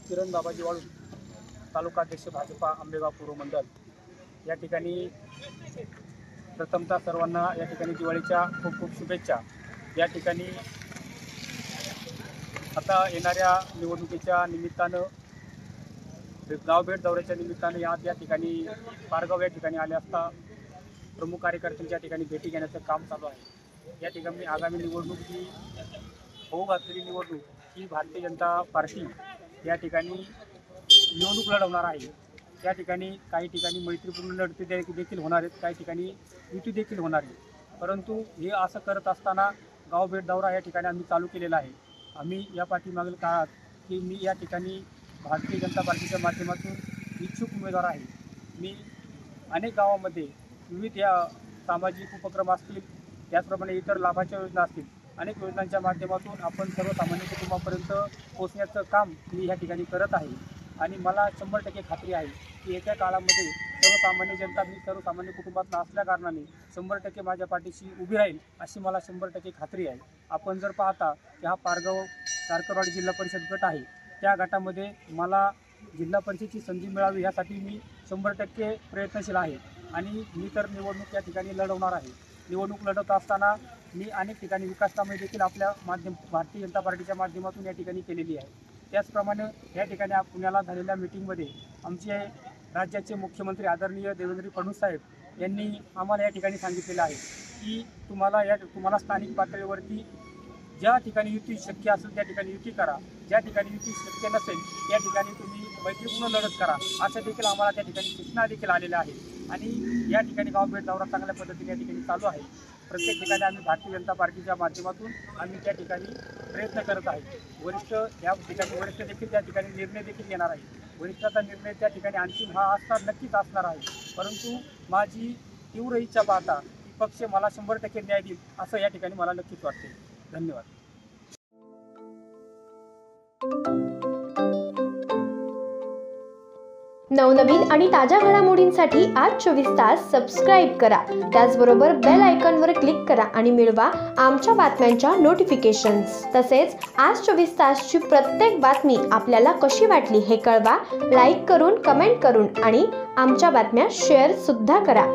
किरण बाबाजी वाळू, तालुका अध्यक्ष भाजपा आंबेगाव पूर्व मंडल। या ठिकाणी प्रथमतः सर्वांना या ठिकाणी दिवाळीच्या खूप खूप शुभेच्छा। या ठिकाणी आता येणाऱ्या निवडणुकीच्या निमित्तानं गाव भेट दौऱ्याच्या निमित्तानं या ठिकाणी पारगाव या ठिकाणी आले असता प्रमुख कार्यकर्त्यांच्या ठिकाणी भेटी घेण्याचं काम चालू आहे। या ठिकाणी आगामी निवडणूक ही होऊ घातलेली निवडणूक ही भारतीय जनता पार्टी या ठिकाणी निवडणूक लढवणार आहे। या ठिकाणी काही ठिकाणी मैत्रीपूर्ण लढती देखील होणार आहेत, काही ठिकाणी युती देखील होणार आहे। परंतु हे असं करत असताना गाव भेट दौरा या ठिकाणी आम्ही चालू केलेला आहे। आम्ही या पाठीमागील काळात की मी या ठिकाणी भारतीय जनता पार्टीच्या माध्यमातून इच्छुक उमेदवार आहे। मी अनेक गावामध्ये विविध या सामाजिक उपक्रम असतील, त्याचप्रमाणे इतर लाभाच्या योजना असतील, अनेक योजनांच्या माध्यमातून आपण सर्वसामान्य कुटुंबापर्यंत पोहोचण्याचं काम मी या ठिकाणी करत आहे। आणि मला 100% खात्री आहे की येत्या काळामध्ये सर्वसामान्य जनता मी सर्वसामान्य कुटुंबातला असल्या कारणाने 100% माझ्या पाठीशी उभी राहील अशी मला 100% खात्री आहे। आपण जर पाहता की हा पारगाव तारकरवाडी जिल्हा परिषद गट आहे, त्या गटामध्ये मला जिल्हा परिषदेची संधी मिळावी यासाठी मी 100% प्रयत्नशील आहे। आणि मी तर निवडणूक या ठिकाणी लढवणार आहे। निवडणूक लढवत असताना मी अनेक ठिकाणी विकास कामे देखील आपल्या भारतीय जनता पार्टीच्या माध्यमातून या ठिकाणी केलेली आहे। त्याचप्रमाणे या ठिकाणी पुण्याला झालेल्या मीटिंगमध्ये आमचे राज्याचे मुख्यमंत्री आदरणीय देवेंद्र फडणवीस साहेब यांनी आम्हाला या ठिकाणी सांगितलेलं आहे की तुम्हाला स्थानिक पातळीवरती ज्या ठिकाणी युती शक्य असेल त्या ठिकाणी युती करा, ज्या ठिकाणी युती शक्य नसेल त्या ठिकाणी तुम्ही मैत्रीपूर्ण लढत करा, असं देखील आम्हाला त्या ठिकाणी सूचना देखील आलेल्या आहेत। आणि या ठिकाणी गाव भेट दौरा चांगल्या पद्धतीने या ठिकाणी चालू आहे। प्रत्येक ठिकाणी आम्ही भारतीय जनता पार्टीच्या माध्यमातून आम्ही त्या ठिकाणी प्रयत्न करत आहे। वरिष्ठ या ठिकाणी वरिष्ठ देखील त्या ठिकाणी निर्णय देखील घेणार आहे। वरिष्ठाचा निर्णय त्या ठिकाणी अंतिम हा असणार नक्कीच असणार आहे। परंतु माझी तीव्र इच्छा पाहता पक्ष मला 100% न्याय देईल असं या ठिकाणी मला नक्कीच वाटते। धन्यवाद। नवनवीन आणि ताज्या घडामोडींसाठी आज 24 तास सबस्क्राईब करा। त्याचबरोबर बेल आयकॉनवर क्लिक करा आणि मिळवा आमच्या बातम्यांच्या नोटिफिकेशन्स। तसेच आज 24 तासची प्रत्येक बातमी आपल्याला कशी वाटली हे कळवा, लाईक करून, कमेंट करून आणि आमच्या बातम्या शेअर सुद्धा करा।